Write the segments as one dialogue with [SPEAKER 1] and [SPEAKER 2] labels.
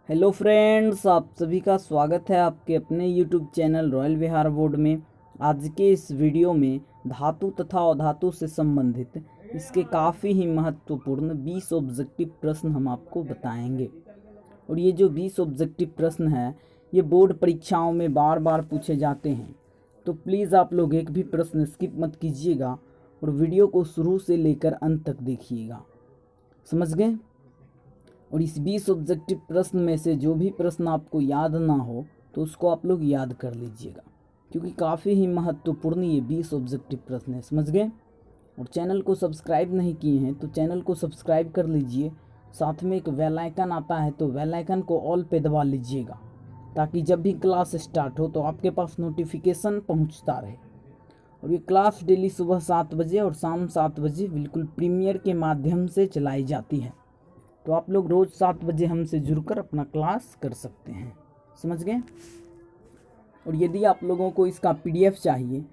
[SPEAKER 1] Hello friends, आप सभी का स्वागत है आपके अपने यूट्यूब चैनल रॉयल विहार बोर्ड में। आज के इस वीडियो में धातु तथा अधातु से संबंधित इसके काफ़ी ही महत्वपूर्ण 20 ऑब्जेक्टिव प्रश्न हम आपको बताएंगे। और ये जो 20 ऑब्जेक्टिव प्रश्न हैं ये बोर्ड परीक्षाओं में बार बार पूछे जाते हैं, तो प्लीज़ आप लोग एक भी प्रश्न स्किप मत कीजिएगा और वीडियो को शुरू से लेकर अंत तक देखिएगा। समझ गए? और इस 20 ऑब्जेक्टिव प्रश्न में से जो भी प्रश्न आपको याद ना हो तो उसको आप लोग याद कर लीजिएगा, क्योंकि काफ़ी ही महत्वपूर्ण ये 20 ऑब्जेक्टिव प्रश्न है। समझ गए? और चैनल को सब्सक्राइब नहीं किए हैं तो चैनल को सब्सक्राइब कर लीजिए। साथ में एक बेल आइकन आता है तो बेल आइकन को ऑल पे दबा लीजिएगा, ताकि जब भी क्लास स्टार्ट हो तो आपके पास नोटिफिकेशन पहुंचता रहे। और ये क्लास डेली सुबह 7 बजे और शाम 7 बजे बिल्कुल प्रीमियर के माध्यम से चलाई जाती है, तो आप लोग रोज़ 7 बजे हमसे जुड़कर अपना क्लास कर सकते हैं। समझ गए? और यदि आप लोगों को इसका पीडीएफ चाहिए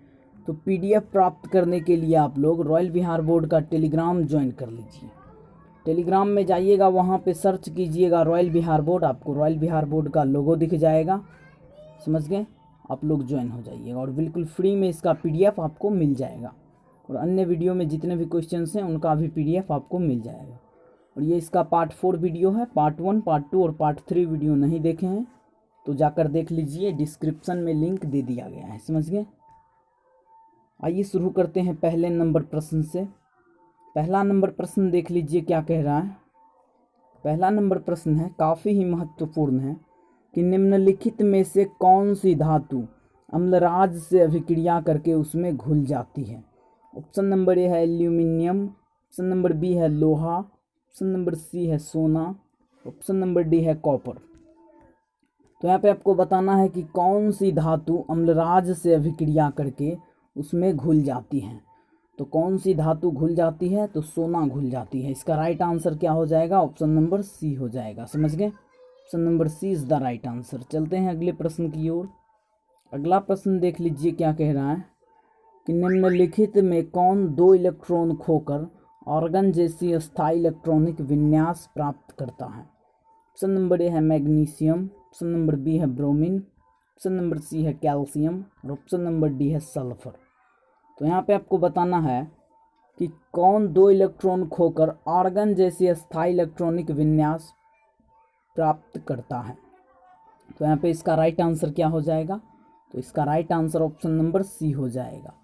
[SPEAKER 1] तो पीडीएफ प्राप्त करने के लिए आप लोग रॉयल विहार बोर्ड का टेलीग्राम ज्वाइन कर लीजिए। टेलीग्राम में जाइएगा, वहाँ पे सर्च कीजिएगा रॉयल विहार बोर्ड, आपको रॉयल विहार बोर्ड का लोगो दिख जाएगा। समझ गए? आप लोग ज्वाइन हो जाइएगा और बिल्कुल फ्री में इसका पीडीएफ आपको मिल जाएगा। और अन्य वीडियो में जितने भी क्वेश्चन हैं उनका भी पीडीएफ आपको मिल जाएगा। और ये इसका पार्ट 4 वीडियो है। पार्ट 1, पार्ट 2 और पार्ट 3 वीडियो नहीं देखे हैं तो जाकर देख लीजिए, डिस्क्रिप्शन में लिंक दे दिया गया है। समझ गए? आइए शुरू करते हैं पहले नंबर प्रश्न से। पहला नंबर प्रश्न देख लीजिए क्या कह रहा है। पहला नंबर प्रश्न है, काफ़ी ही महत्वपूर्ण है, कि निम्नलिखित में से कौन सी धातु अम्लराज से अभिक्रिया करके उसमें घुल जाती है। ऑप्शन नंबर ए है एल्यूमिनियम, ऑप्शन नंबर बी है लोहा, ऑप्शन नंबर सी है सोना, ऑप्शन नंबर डी है कॉपर। तो यहाँ पे आपको बताना है कि कौन सी धातु अम्लराज से अभिक्रिया करके उसमें घुल जाती है। तो कौन सी धातु घुल जाती है? तो सोना घुल जाती है। इसका राइट आंसर क्या हो जाएगा? ऑप्शन नंबर सी हो जाएगा। समझ गए? Option number C is the right answer. चलते हैं अगले प्रश्न की ओर। अगला प्रश्न देख लीजिए क्या कह रहा है, कि निम्नलिखित में कौन 2 इलेक्ट्रॉन खोकर ऑर्गन जैसी अस्थायी इलेक्ट्रॉनिक विन्यास प्राप्त करता है। ऑप्शन नंबर ए है मैग्नीशियम, ऑप्शन नंबर बी है ब्रोमीन, ऑप्शन नंबर सी है कैल्शियम और ऑप्शन नंबर डी है सल्फर। तो यहाँ पे आपको बताना है कि कौन 2 इलेक्ट्रॉन खोकर ऑर्गन जैसी अस्थायी इलेक्ट्रॉनिक विन्यास प्राप्त करता है। तो यहाँ पे इसका राइट आंसर क्या हो जाएगा? तो इसका right answer option number C हो जाएगा,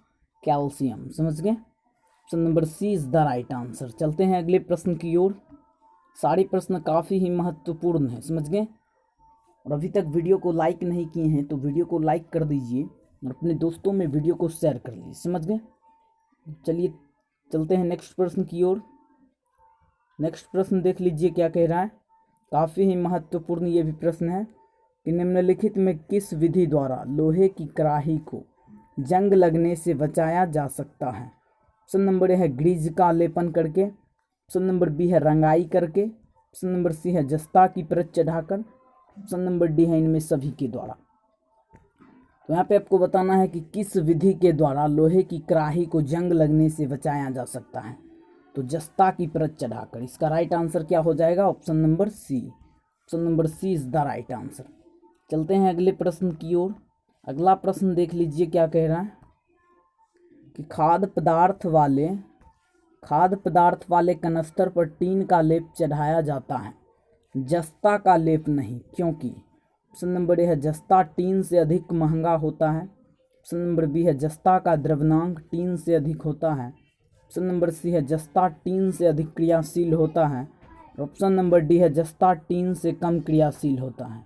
[SPEAKER 1] कैल्शियम। समझ गए? Option number C is the right answer. चलते हैं अगले प्रश्न की ओर। सारे प्रश्न काफ़ी ही महत्वपूर्ण हैं। समझ गए? और अभी तक वीडियो को लाइक नहीं किए हैं तो वीडियो को लाइक कर दीजिए और अपने दोस्तों में वीडियो को शेयर कर लीजिए। समझ गए? चलिए चलते हैं नेक्स्ट प्रश्न की ओर। नेक्स्ट प्रश्न देख लीजिए क्या कह रहा है। काफ़ी ही महत्वपूर्ण ये भी प्रश्न है, कि निम्नलिखित में किस विधि द्वारा लोहे की कड़ाही को जंग लगने से बचाया जा सकता है। ऑप्शन नंबर ए है ग्रीज का लेपन करके, ऑप्शन नंबर बी है रंगाई करके, ऑप्शन नंबर सी है जस्ता की परत चढ़ाकर, ऑप्शन नंबर डी है इनमें सभी के द्वारा। तो यहाँ पे आपको बताना है कि किस विधि के द्वारा लोहे की कड़ाही को जंग लगने से बचाया जा सकता है। तो जस्ता की परत चढ़ाकर। इसका राइट आंसर क्या हो जाएगा? Option number C. Option number C is the right answer. चलते हैं अगले प्रश्न की ओर। अगला प्रश्न देख लीजिए क्या कह रहा है, कि खाद्य पदार्थ वाले कनस्तर पर टीन का लेप चढ़ाया जाता है, जस्ता का लेप नहीं, क्योंकि। ऑप्शन नंबर ए है जस्ता टीन से अधिक महंगा होता है, ऑप्शन नंबर बी है जस्ता का द्रव्यनांक टीन से अधिक होता है, ऑप्शन नंबर सी है जस्ता टीन से अधिक क्रियाशील होता है और ऑप्शन नंबर डी है जस्ता टीन से कम क्रियाशील होता है।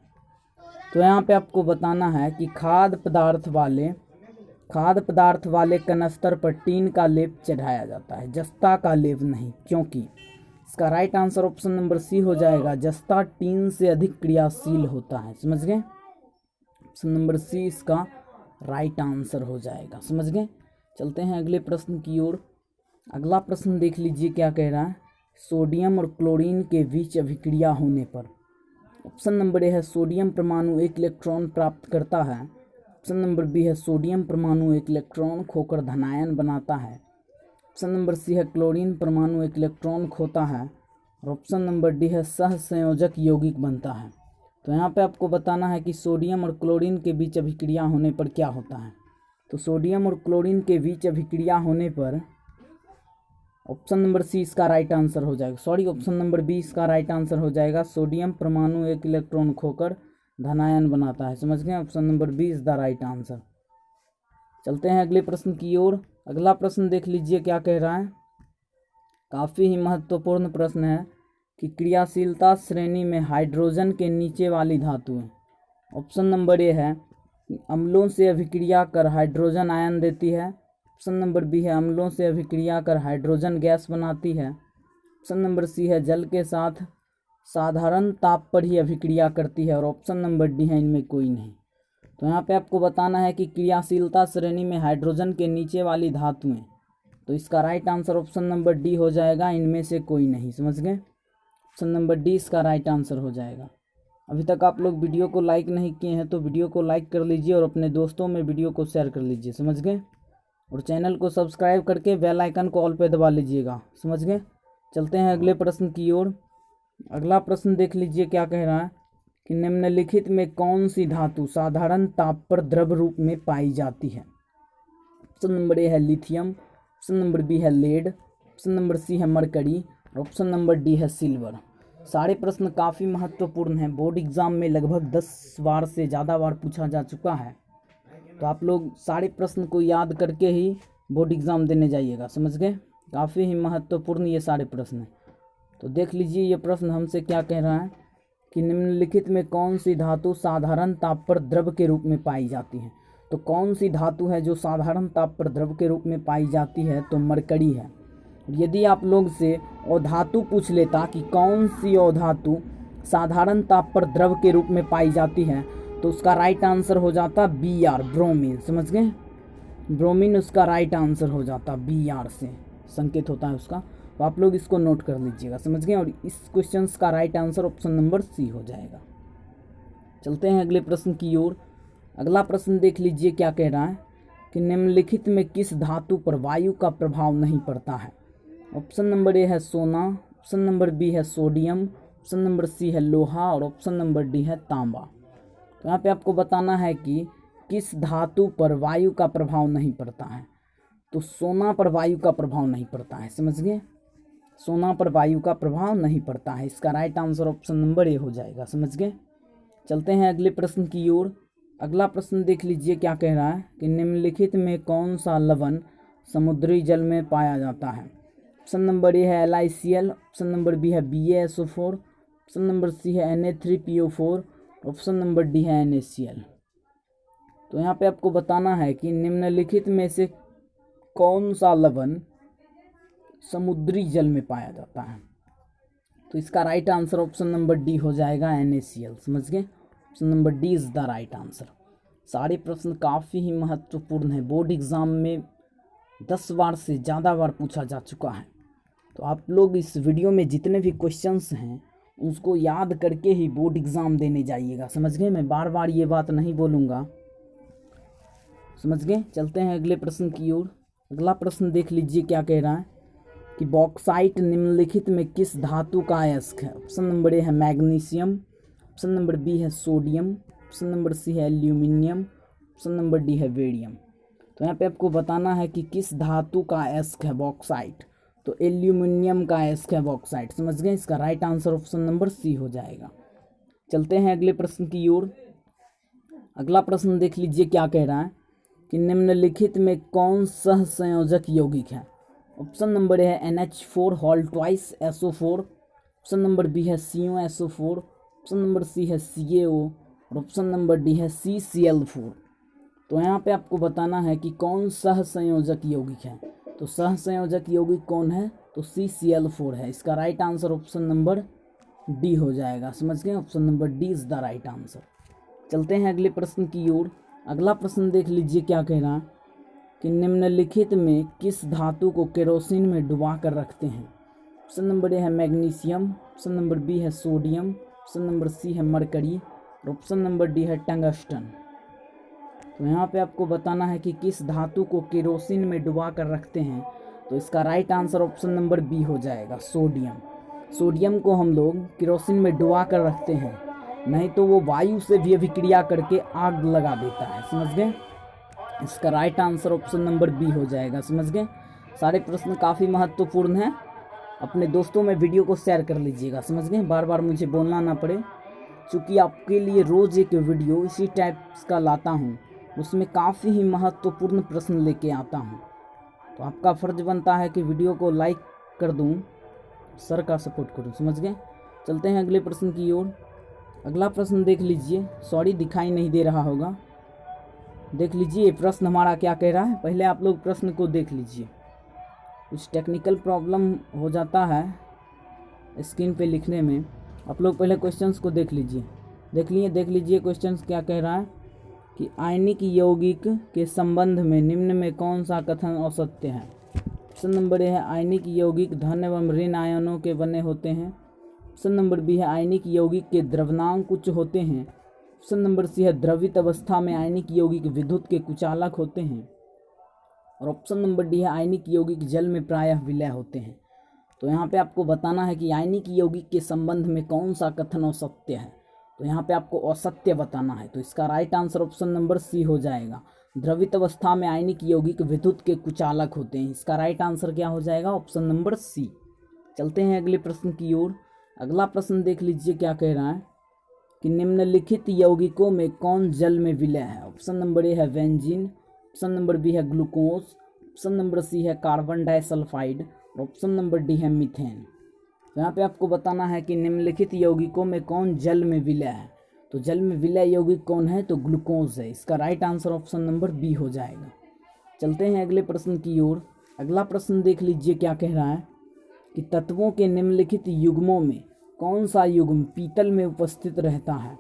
[SPEAKER 1] तो यहाँ पे आपको बताना है कि खाद्य पदार्थ वाले कनस्तर पर टीन का लेप चढ़ाया जाता है, जस्ता का लेप नहीं, क्योंकि। इसका right answer option number C हो जाएगा, जस्ता टीन से अधिक क्रियाशील होता है। समझ गए? ऑप्शन नंबर सी इसका राइट आंसर हो जाएगा। समझ गए? चलते हैं अगले प्रश्न की ओर। अगला प्रश्न देख लीजिए क्या कह रहा है, सोडियम और क्लोरीन के बीच अभिक्रिया होने पर। ऑप्शन नंबर ए है सोडियम परमाणु 1 इलेक्ट्रॉन प्राप्त करता है, ऑप्शन नंबर बी है सोडियम परमाणु 1 इलेक्ट्रॉन खोकर धनायन बनाता है, ऑप्शन नंबर सी है क्लोरीन परमाणु 1 इलेक्ट्रॉन खोता है और ऑप्शन नंबर डी है सह संयोजक यौगिक बनता है। तो यहाँ पे आपको बताना है कि सोडियम और क्लोरीन के बीच अभिक्रिया होने पर क्या होता है। तो सोडियम और क्लोरीन के बीच अभिक्रिया होने पर ऑप्शन नंबर सी इसका राइट आंसर हो जाएगा, सॉरी ऑप्शन नंबर बी इसका राइट आंसर हो जाएगा। सोडियम परमाणु एक इलेक्ट्रॉन खोकर धनायन बनाता है। समझ गए, option number B is the right answer. चलते हैं अगले प्रश्न की ओर। अगला प्रश्न देख लीजिए क्या कह रहा है। काफ़ी ही महत्वपूर्ण प्रश्न है कि क्रियाशीलता श्रेणी में हाइड्रोजन के नीचे वाली धातुएं। ऑप्शन नंबर ए है अम्लों से अभिक्रिया कर हाइड्रोजन आयन देती है। ऑप्शन नंबर बी है अम्लों से अभिक्रिया कर हाइड्रोजन गैस बनाती है। ऑप्शन नंबर सी है जल के साथ साधारण ताप पर ही अभिक्रिया करती है। और ऑप्शन नंबर डी है इनमें कोई नहीं। तो यहाँ पे आपको बताना है कि क्रियाशीलता श्रेणी में हाइड्रोजन के नीचे वाली धातुएं, तो इसका right answer option number D हो जाएगा, इनमें से कोई नहीं। समझ गए, ऑप्शन नंबर डी इसका राइट आंसर हो जाएगा। अभी तक आप लोग वीडियो को लाइक नहीं किए हैं तो वीडियो को लाइक कर लीजिए और अपने दोस्तों में वीडियो को शेयर कर लीजिए। समझ गए, और चैनल को सब्सक्राइब करके बेल आइकन को ऑल पे दबा लीजिएगा। समझ गए। चलते हैं अगले प्रश्न की ओर। अगला प्रश्न देख लीजिए क्या कह रहा है कि निम्नलिखित में कौन सी धातु साधारण ताप पर द्रव रूप में पाई जाती है। ऑप्शन नंबर ए है लिथियम, ऑप्शन नंबर बी है लेड, ऑप्शन नंबर सी है मरकरी और ऑप्शन नंबर डी है सिल्वर। सारे प्रश्न काफ़ी महत्वपूर्ण हैं, बोर्ड एग्जाम में लगभग 10 बार से ज़्यादा बार पूछा जा चुका है। तो आप लोग सारे प्रश्न को याद करके ही बोर्ड एग्ज़ाम देने जाइएगा। समझ गए, काफ़ी ही महत्वपूर्ण ये सारे प्रश्न हैं। तो देख लीजिए ये प्रश्न हमसे क्या कह रहा है कि निम्नलिखित में कौन सी धातु साधारण ताप पर द्रव के रूप में पाई जाती है। तो कौन सी धातु है जो साधारण ताप पर द्रव के रूप में पाई जाती है, तो मरकरी है। यदि आप लोग से अधातु पूछ लेता कि कौन सी अधातु साधारण ताप पर द्रव के रूप में पाई जाती है, तो उसका राइट आंसर हो जाता Br, ब्रोमीन। समझ गए, ब्रोमीन उसका राइट आंसर हो जाता, Br से संकेत होता है उसका। तो आप लोग इसको नोट कर लीजिएगा। समझ गए, और इस क्वेश्चन का right answer option number C हो जाएगा। चलते हैं अगले प्रश्न की ओर। अगला प्रश्न देख लीजिए क्या कह रहा है कि निम्नलिखित में किस धातु पर वायु का प्रभाव नहीं पड़ता है। ऑप्शन नंबर ए है सोना, ऑप्शन नंबर बी है सोडियम, ऑप्शन नंबर सी है लोहा और ऑप्शन नंबर डी है तांबा। तो यहाँ पे आपको बताना है कि किस धातु पर वायु का प्रभाव नहीं पड़ता है। तो सोना पर वायु का प्रभाव नहीं पड़ता है। समझ गए, सोना पर वायु का प्रभाव नहीं पड़ता है। इसका राइट आंसर ऑप्शन नंबर ए हो जाएगा। समझ गए। चलते हैं अगले प्रश्न की ओर। अगला प्रश्न देख लीजिए क्या कह रहा है कि निम्नलिखित में कौन सा लवण समुद्री जल में पाया जाता है। ऑप्शन नंबर ए है LiCl, ऑप्शन नंबर बी है BaSO4, ऑप्शन नंबर सी है Na3PO4, ऑप्शन नंबर डी है NaCl। तो यहाँ पे आपको बताना है कि निम्नलिखित में से कौन सा लवण समुद्री जल में पाया जाता है। तो इसका right answer option number D हो जाएगा, NaCl। समझ गए, option number D is the right answer. सारे प्रश्न काफ़ी ही महत्वपूर्ण है, बोर्ड एग्जाम में 10 बार से ज़्यादा बार पूछा जा चुका है। तो आप लोग इस वीडियो में जितने भी क्वेश्चंस हैं उसको याद करके ही बोर्ड एग्ज़ाम देने जाइएगा। समझ गए, मैं बार बार ये बात नहीं बोलूँगा। समझ गए। चलते हैं अगले प्रश्न की ओर। अगला प्रश्न देख लीजिए क्या कह रहा है कि बॉक्साइट निम्नलिखित में किस धातु का अयस्क है। ऑप्शन नंबर ए है मैग्नीशियम, ऑप्शन नंबर बी है सोडियम, ऑप्शन नंबर सी है एल्यूमिनियम, ऑप्शन नंबर डी है बेरियम। तो यहाँ पे आपको बताना है कि किस धातु का अयस्क है बॉक्साइट। तो एल्यूमिनियम का अयस्क है बॉक्साइट। समझ गए, इसका right answer option number C हो जाएगा। चलते हैं अगले प्रश्न की ओर। अगला प्रश्न देख लीजिए क्या कह रहा है कि निम्नलिखित में कौन सहसंयोजक यौगिक है। ऑप्शन नंबर ए है NH4 whole twice SO4, option number B है COSO4, ऑप्शन नंबर सी है CaO और ऑप्शन नंबर डी है CCl4। तो यहाँ पे आपको बताना है कि कौन सहसंयोजक यौगिक है। तो सहसंयोजक यौगिक कौन है, तो CCl4 है। इसका right answer option number D हो जाएगा। समझ गए, option number D is the right answer. चलते हैं अगले प्रश्न की ओर। अगला प्रश्न देख लीजिए क्या कह रहा है कि निम्नलिखित में किस धातु को केरोसिन में डुबा कर रखते हैं। ऑप्शन नंबर ए है मैग्नीशियम, ऑप्शन नंबर बी है सोडियम, ऑप्शन नंबर सी है मरकरी और ऑप्शन नंबर डी है टंगस्टन। तो यहाँ पे आपको बताना है कि किस धातु को केरोसिन में डुबा कर रखते हैं। तो इसका right answer option number B हो जाएगा, सोडियम। सोडियम को हम लोग केरोसिन में डुबा कर रखते हैं नहीं तो वो वायु से भी अभिक्रिया करके आग लगा देता है। समझ गए? इसका right answer option number B हो जाएगा। समझ गए? सारे प्रश्न काफ़ी महत्वपूर्ण हैं। अपने दोस्तों में वीडियो को शेयर कर लीजिएगा। समझ गए? बार बार मुझे बोलना ना पड़े, क्योंकि आपके लिए रोज़ एक वीडियो इसी टाइप का लाता हूँ, उसमें काफ़ी ही महत्वपूर्ण प्रश्न लेके आता हूँ। तो आपका फ़र्ज बनता है कि वीडियो को लाइक कर दूँ, सर का सपोर्ट करूँ। समझ गए? चलते हैं अगले प्रश्न की ओर। अगला प्रश्न देख लीजिए। सॉरी, दिखाई नहीं दे रहा होगा। देख लीजिए ये प्रश्न हमारा क्या कह रहा है। पहले आप लोग प्रश्न को देख लीजिए। कुछ टेक्निकल प्रॉब्लम हो जाता है स्क्रीन पे लिखने में। आप लोग पहले क्वेश्चंस को देख लीजिए। देख लीजिए क्वेश्चंस क्या कह रहा है कि आयनिक यौगिक के संबंध में निम्न में कौन सा कथन असत्य है। ऑप्शन नंबर ए है आयनिक यौगिक धन एवं ऋण आयनों के बने होते हैं। ऑप्शन नंबर बी है आयनिक यौगिक के द्रव्यनांक उच्च होते हैं। ऑप्शन नंबर सी है द्रवित अवस्था में आयनिक यौगिक विद्युत के कुचालक होते हैं। और ऑप्शन नंबर डी है आयनिक यौगिक जल में प्रायः विलय होते हैं। तो यहाँ पे आपको बताना है कि आयनिक यौगिक के संबंध में कौन सा कथन असत्य है। तो यहाँ पे आपको असत्य बताना है। तो इसका right answer option number C हो जाएगा। द्रवित अवस्था में आयनिक यौगिक विद्युत के कुचालक होते हैं। इसका राइट आंसर क्या हो जाएगा? Option number C. चलते हैं अगले प्रश्न की ओर। अगला प्रश्न देख लीजिए क्या कह रहा है कि निम्नलिखित यौगिकों में कौन जल में विलय है। ऑप्शन नंबर ए है बेंजीन। ऑप्शन नंबर बी है ग्लूकोज। ऑप्शन नंबर सी है carbon disulphide. Option number D है मीथेन। यहाँ पे आपको बताना है कि निम्नलिखित यौगिकों में कौन जल में विलय है। तो जल में विलय यौगिक कौन है? तो ग्लूकोज है। इसका right answer option number B हो जाएगा। चलते हैं अगले प्रश्न की ओर। अगला प्रश्न देख लीजिए क्या कह रहा है कि तत्वों के निम्नलिखित युग्मों में कौन सा युग्म पीतल में उपस्थित रहता है।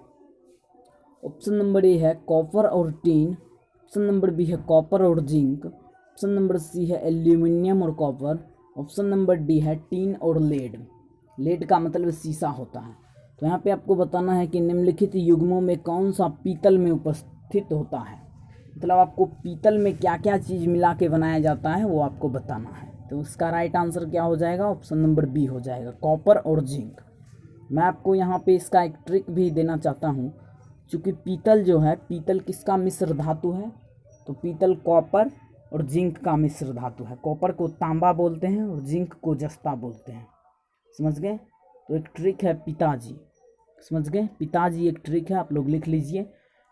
[SPEAKER 1] ऑप्शन नंबर ए है कॉपर और टीन। ऑप्शन नंबर बी है कॉपर और जिंक। ऑप्शन नंबर सी है एल्यूमिनियम और कॉपर। ऑप्शन नंबर डी है टीन और लेड। लेड का मतलब शीशा होता है। तो यहाँ पे आपको बताना है कि निम्नलिखित युग्मों में कौन सा पीतल में उपस्थित होता है। मतलब आपको पीतल में क्या क्या चीज़ मिला के बनाया जाता है वो आपको बताना है। तो उसका राइट आंसर क्या हो जाएगा? ऑप्शन नंबर बी हो जाएगा, कॉपर और जिंक। मैं आपको यहाँ पे इसका एक ट्रिक भी देना चाहता हूँ। चूँकि पीतल जो है, पीतल किसका मिश्र धातु है? तो पीतल कॉपर और जिंक का मिश्र धातु है। कॉपर को तांबा बोलते हैं और जिंक को जस्ता बोलते हैं। समझ गए? तो एक ट्रिक है पिताजी। समझ गए? पिताजी एक ट्रिक है, आप लोग लिख लीजिए।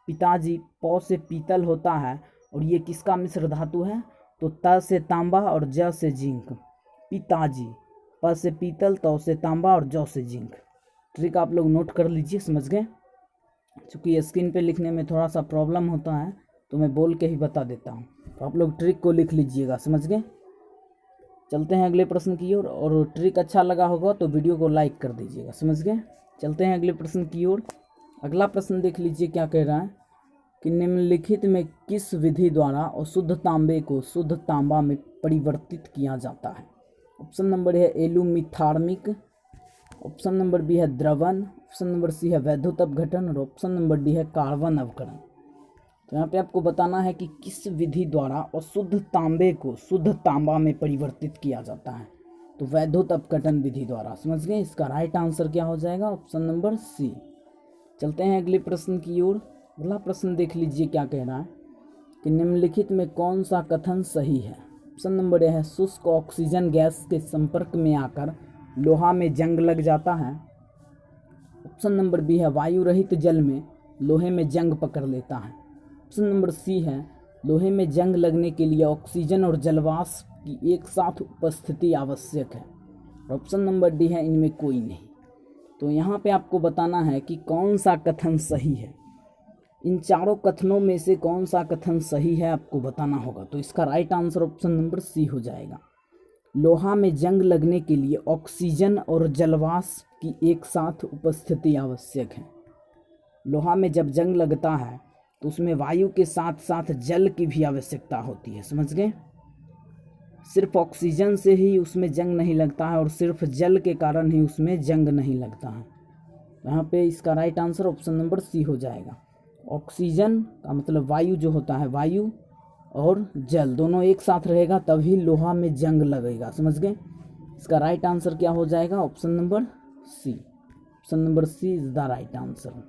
[SPEAKER 1] पिताजी पौ से पीतल होता है और ये किसका मिश्र धातु है? तो त से तांबा और ज से जिंक। पिताजी, प से पीतल, तौ से तांबा और जौ से जिंक। ट्रिक आप लोग नोट कर लीजिए। समझ गए? चूँकि स्क्रीन पे लिखने में थोड़ा सा प्रॉब्लम होता है तो मैं बोल के ही बता देता हूँ। तो आप लोग ट्रिक को लिख लीजिएगा। समझ गए? चलते हैं अगले प्रश्न की ओर। और ट्रिक अच्छा लगा होगा तो वीडियो को लाइक कर दीजिएगा। समझ गए? चलते हैं अगले प्रश्न की ओर। अगला प्रश्न देख लीजिए क्या कह रहा है कि निम्नलिखित में किस विधि द्वारा अशुद्ध तांबे को शुद्ध तांबा में परिवर्तित किया जाता है। ऑप्शन नंबर है एल्यूमिथार्मिक। ऑप्शन नंबर बी है द्रवन। ऑप्शन नंबर सी है वैद्युत अपघटन। और ऑप्शन नंबर डी है कार्बन अवकरण। तो यहाँ पे आपको बताना है कि किस विधि द्वारा अशुद्ध तांबे को शुद्ध तांबा में परिवर्तित किया जाता है। तो वैद्युत अपघटन विधि द्वारा। समझ गए? इसका राइट आंसर क्या हो जाएगा? Option number C. चलते हैं अगले प्रश्न की ओर। अगला प्रश्न देख लीजिए क्या कह रहा है कि निम्नलिखित में कौन सा कथन सही है। ऑप्शन नंबर ए है शुष्क ऑक्सीजन गैस के संपर्क में आकर लोहा में जंग लग जाता है। ऑप्शन नंबर बी है वायु रहित जल में लोहे में जंग पकड़ लेता है। ऑप्शन नंबर सी है लोहे में जंग लगने के लिए ऑक्सीजन और जलवाष्प की एक साथ उपस्थिति आवश्यक है। और ऑप्शन नंबर डी है इनमें कोई नहीं। तो यहाँ पे आपको बताना है कि कौन सा कथन सही है। इन चारों कथनों में से कौन सा कथन सही है आपको बताना होगा। तो इसका right answer option number C हो जाएगा। लोहा में जंग लगने के लिए ऑक्सीजन और जलवाष्प की एक साथ उपस्थिति आवश्यक है। लोहा में जब जंग लगता है तो उसमें वायु के साथ साथ जल की भी आवश्यकता होती है। समझ गए? सिर्फ ऑक्सीजन से ही उसमें जंग नहीं लगता है और सिर्फ जल के कारण ही उसमें जंग नहीं लगता है। यहाँ पे इसका right answer option number C हो जाएगा। ऑक्सीजन का मतलब वायु जो होता है, वायु और जल दोनों एक साथ रहेगा तभी लोहा में जंग लगेगा। समझ गए? इसका राइट आंसर क्या हो जाएगा? Option number C. Option number C is the right answer.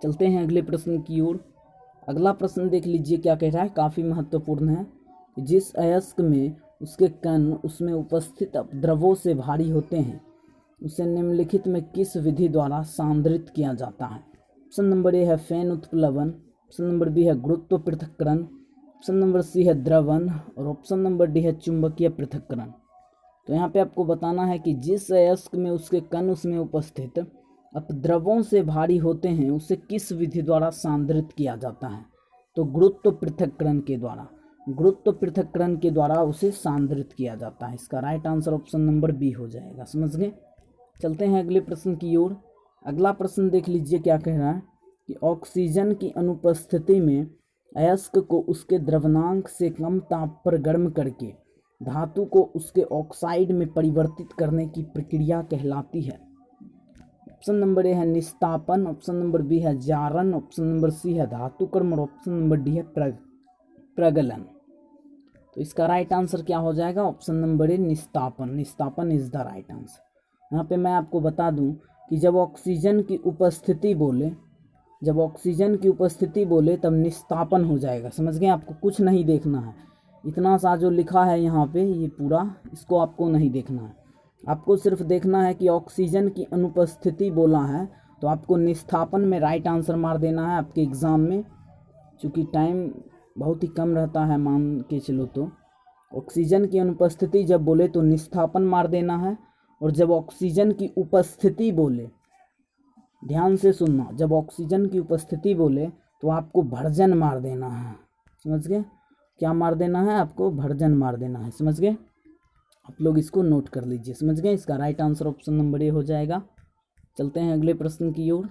[SPEAKER 1] चलते हैं अगले प्रश्न की ओर। अगला प्रश्न देख लीजिए क्या कह रहा है, काफ़ी महत्वपूर्ण है। जिस अयस्क में उसके कण उसमें उपस्थित द्रवों से भारी होते हैं उसे निम्नलिखित में किस विधि द्वारा सांद्रित किया जाता है। ऑप्शन नंबर ए है फैन उत्प्लवन, ऑप्शन नंबर बी है गुरुत्व पृथक्करण, ऑप्शन नंबर सी है द्रवन और ऑप्शन नंबर डी है चुंबकीय पृथक्करण। तो यहाँ पे आपको बताना है कि जिस अयस्क में उसके कण उसमें उपस्थित अपद्रवों से भारी होते हैं उसे किस विधि द्वारा सांद्रित किया जाता है। तो गुरुत्व पृथक्करण के द्वारा, गुरुत्व पृथक्करण के द्वारा उसे सांद्रित किया जाता है। इसका right answer option number B हो जाएगा। समझ गए। चलते हैं अगले प्रश्न की ओर। अगला प्रश्न देख लीजिए क्या कह रहा है कि ऑक्सीजन की अनुपस्थिति में अयस्क को उसके द्रवणांक से कम ताप पर गर्म करके धातु को उसके ऑक्साइड में परिवर्तित करने की प्रक्रिया कहलाती है। ऑप्शन नंबर ए है निस्तापन, ऑप्शन नंबर बी है जारन, ऑप्शन नंबर सी है धातुकर्म और ऑप्शन नंबर डी है प्रगलन। तो इसका राइट आंसर क्या हो जाएगा, ऑप्शन नंबर ए निस्तापन। निस्तापन इज द राइट आंसर। यहाँ पे मैं आपको बता दूं कि जब ऑक्सीजन की उपस्थिति बोले तब निस्तापन हो जाएगा। समझ गए। आपको कुछ नहीं देखना है, इतना सा जो लिखा है यहाँ पे ये पूरा, इसको आपको नहीं देखना है। आपको सिर्फ देखना है कि ऑक्सीजन की अनुपस्थिति बोला है तो आपको निस्तापन में राइट आंसर मार देना है आपके एग्ज़ाम में। चूँकि टाइम बहुत ही कम रहता है, मान के चलो तो ऑक्सीजन की अनुपस्थिति जब बोले तो निस्तापन मार देना है, और जब ऑक्सीजन की उपस्थिति बोले, ध्यान से सुनना, जब ऑक्सीजन की उपस्थिति बोले तो आपको भर्जन मार देना है। समझ गए। क्या मार देना है आपको, भर्जन मार देना है। समझ गए। आप लोग इसको नोट कर लीजिए। समझ गए। इसका राइट आंसर ऑप्शन नंबर ए हो जाएगा। चलते हैं अगले प्रश्न की ओर।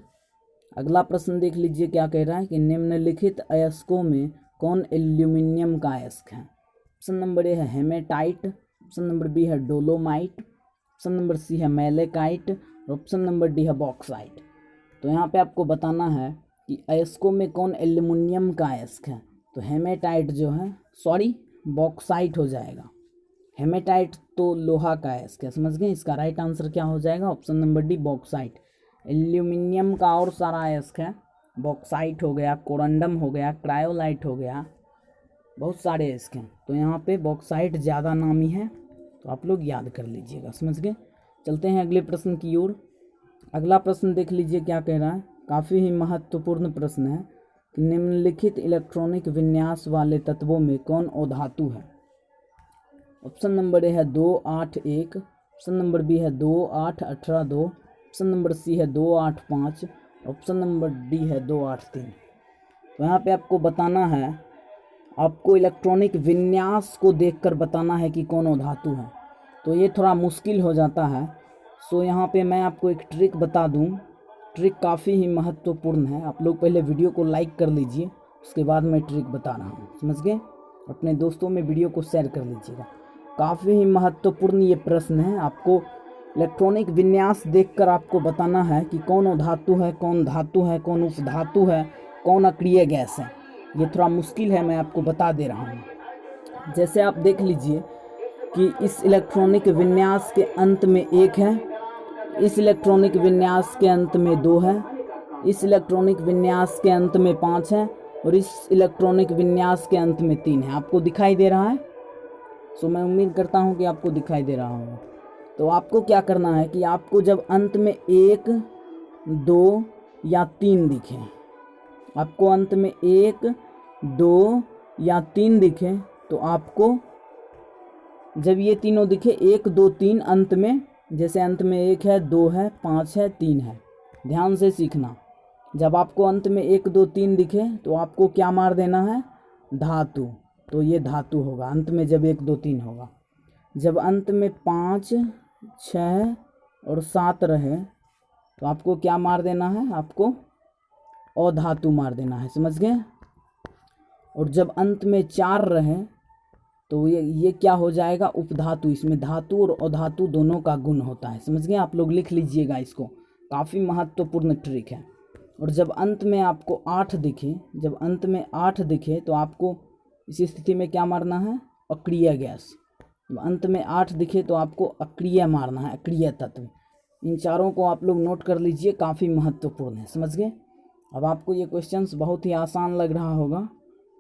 [SPEAKER 1] अगला प्रश्न देख लीजिए क्या कह रहा है कि निम्नलिखित अयस्कों में कौन एल्यूमिनियम का अयस्क है। ऑप्शन नंबर ए है हेमेटाइट, ऑप्शन नंबर बी है डोलोमाइट, ऑप्शन नंबर सी है मैलेकाइट और ऑप्शन नंबर डी है बॉक्साइट। तो यहाँ पे आपको बताना है कि अयस्कों में कौन एल्यूमिनियम का अयस्क है। तो हेमेटाइट जो है, सॉरी बॉक्साइट हो जाएगा। हेमेटाइट तो लोहा का अयस्क है। समझ गए। इसका राइट आंसर क्या हो जाएगा, option number D bauxite. Aluminium का और सारा अयस्क है, बॉक्साइट हो गया, कोरंडम हो गया, क्रायोलाइट हो गया, बहुत सारे अयस्क हैं। तो यहाँ पे बॉक्साइट ज़्यादा नामी है, तो आप लोग याद कर लीजिएगा। समझ गए। चलते हैं अगले प्रश्न की ओर। अगला प्रश्न देख लीजिए क्या कह रहा है, काफ़ी ही महत्वपूर्ण प्रश्न है कि निम्नलिखित इलेक्ट्रॉनिक विन्यास वाले तत्वों में कौन अधातु है। ऑप्शन नंबर ए है 281, ऑप्शन नंबर बी है 2818, ऑप्शन नंबर सी है 285, ऑप्शन नंबर डी है 283। तो यहाँ पे आपको बताना है, आपको इलेक्ट्रॉनिक विन्यास को देखकर बताना है कि कौन अधातु है। तो ये थोड़ा मुश्किल हो जाता है। सो यहाँ पे मैं आपको एक ट्रिक बता दूँ। ट्रिक काफ़ी ही महत्वपूर्ण है। आप लोग पहले वीडियो को लाइक कर लीजिए, उसके बाद मैं ट्रिक बता रहा हूँ। समझ गए। अपने दोस्तों में वीडियो को शेयर कर लीजिएगा। काफ़ी ही महत्वपूर्ण ये प्रश्न है। आपको इलेक्ट्रॉनिक विन्यास देखकर आपको बताना है कि कौन अधातु है, कौन धातु है, कौन उपधातु है, कौन अक्रिय गैस है। ये थोड़ा मुश्किल है, मैं आपको बता दे रहा हूँ। जैसे आप देख लीजिए कि इस इलेक्ट्रॉनिक विन्यास के अंत में 1 है, इस इलेक्ट्रॉनिक विन्यास के अंत में 2 है, इस इलेक्ट्रॉनिक विन्यास के अंत में 5 है और इस इलेक्ट्रॉनिक विन्यास के अंत में 3 है। आपको दिखाई दे रहा है। सो मैं उम्मीद करता हूँ कि आपको दिखाई दे रहा होगा। तो आपको क्या करना है कि आपको जब अंत में 1, 2 या 3 दिखे, आपको अंत में 1, 2 या 3 दिखे, तो आपको जब ये तीनों दिखे 1, 2, 3 अंत में, जैसे अंत में 1 है, 2 है, 5 है, 3 है, ध्यान से सीखना। जब आपको अंत में 1, 2, 3 दिखे तो आपको क्या मार देना है, धातु। तो ये धातु होगा अंत में जब 1, 2, 3 होगा। जब अंत में 5, 6 और 7 रहे तो आपको क्या मार देना है, आपको अधातु मार देना है। समझ गए। और जब अंत में 4 रहे तो ये क्या हो जाएगा, उपधातु। इसमें धातु और अधातु दोनों का गुण होता है। समझ गए। आप लोग लिख लीजिएगा इसको, काफ़ी महत्वपूर्ण ट्रिक है। और जब अंत में आपको 8 दिखे, जब अंत में 8 दिखे तो आपको इस स्थिति में क्या मारना है, अक्रिय गैस। जब अंत में 8 दिखे तो आपको अक्रिय मारना है, अक्रिय तत्व। इन चारों को आप लोग नोट कर लीजिए, काफ़ी महत्वपूर्ण है। समझ गए। अब आपको ये क्वेश्चंस बहुत ही आसान लग रहा होगा,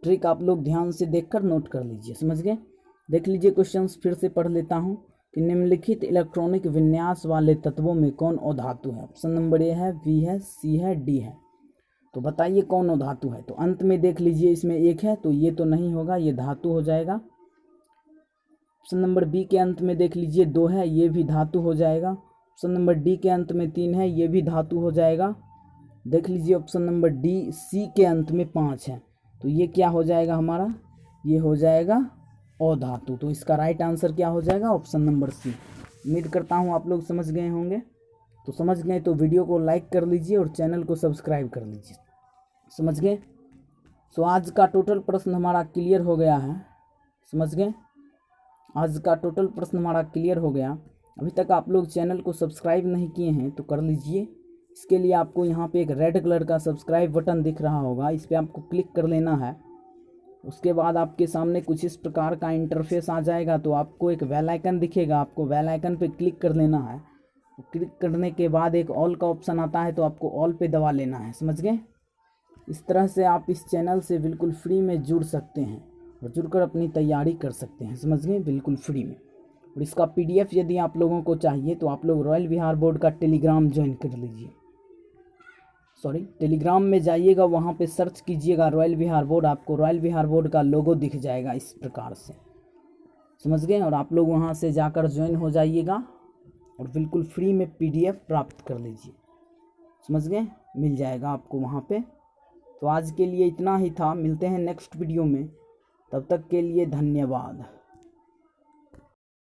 [SPEAKER 1] ट्रिक आप लोग ध्यान से देखकर नोट कर लीजिए। समझ गए? देख लीजिए क्वेश्चंस, फिर से पढ़ लेता हूँ कि निम्नलिखित इलेक्ट्रॉनिक विन्यास वाले तत्वों में कौन अधातु है। ऑप्शन नंबर ए है, बी है, सी है, डी है। तो बताइए कौन अधातु है। तो अंत में देख लीजिए, इसमें एक है तो ये तो नहीं होगा, ये धातु हो जाएगा। ऑप्शन नंबर बी के अंत में देख लीजिए 2 है, ये भी धातु हो जाएगा। ऑप्शन नंबर डी के अंत में 3 है, ये भी धातु हो जाएगा। देख लीजिए ऑप्शन नंबर डी, सी के अंत में 5 है, तो ये क्या हो जाएगा हमारा, ये हो जाएगा अधातु। तो इसका राइट आंसर क्या हो जाएगा, ऑप्शन नंबर सी। उम्मीद करता हूँ आप लोग समझ गए होंगे। तो समझ गए तो वीडियो को लाइक कर लीजिए और चैनल को सब्सक्राइब कर लीजिए। समझ गए? सो आज का टोटल प्रश्न हमारा क्लियर हो गया है। समझ गए? आज का टोटल प्रश्न हमारा क्लियर हो गया। अभी तक आप लोग चैनल को सब्सक्राइब नहीं किए हैं तो कर लीजिए। इसके लिए आपको यहाँ पे एक रेड कलर का सब्सक्राइब बटन दिख रहा होगा, इस पर आपको क्लिक कर लेना है। उसके बाद आपके सामने कुछ इस प्रकार का इंटरफेस आ जाएगा, तो आपको एक बेल आइकन दिखेगा, आपको बेल आइकन पे क्लिक कर लेना है। क्लिक करने के बाद एक ऑल का ऑप्शन आता है, तो आपको ऑल पे दबा लेना है। समझ गए? इस तरह से आप इस चैनल से बिल्कुल फ्री में जुड़ सकते हैं और जुड़कर अपनी तैयारी कर सकते हैं। समझ गए? बिल्कुल फ्री में। और इसका PDF यदि आप लोगों को चाहिए तो आप लोग रॉयल बिहार बोर्ड का टेलीग्राम ज्वाइन कर लीजिए। टेलीग्राम में जाइएगा, वहाँ पे सर्च कीजिएगा रॉयल बिहार बोर्ड, आपको रॉयल बिहार बोर्ड का लोगो दिख जाएगा इस प्रकार से। समझ गए? और आप लोग वहाँ से जाकर ज्वाइन हो जाइएगा और बिल्कुल फ्री में PDF प्राप्त कर लीजिए। समझ गए? मिल जाएगा आपको वहाँ पे। तो आज के लिए इतना ही था, मिलते हैं नेक्स्ट वीडियो में, तब तक के लिए धन्यवाद।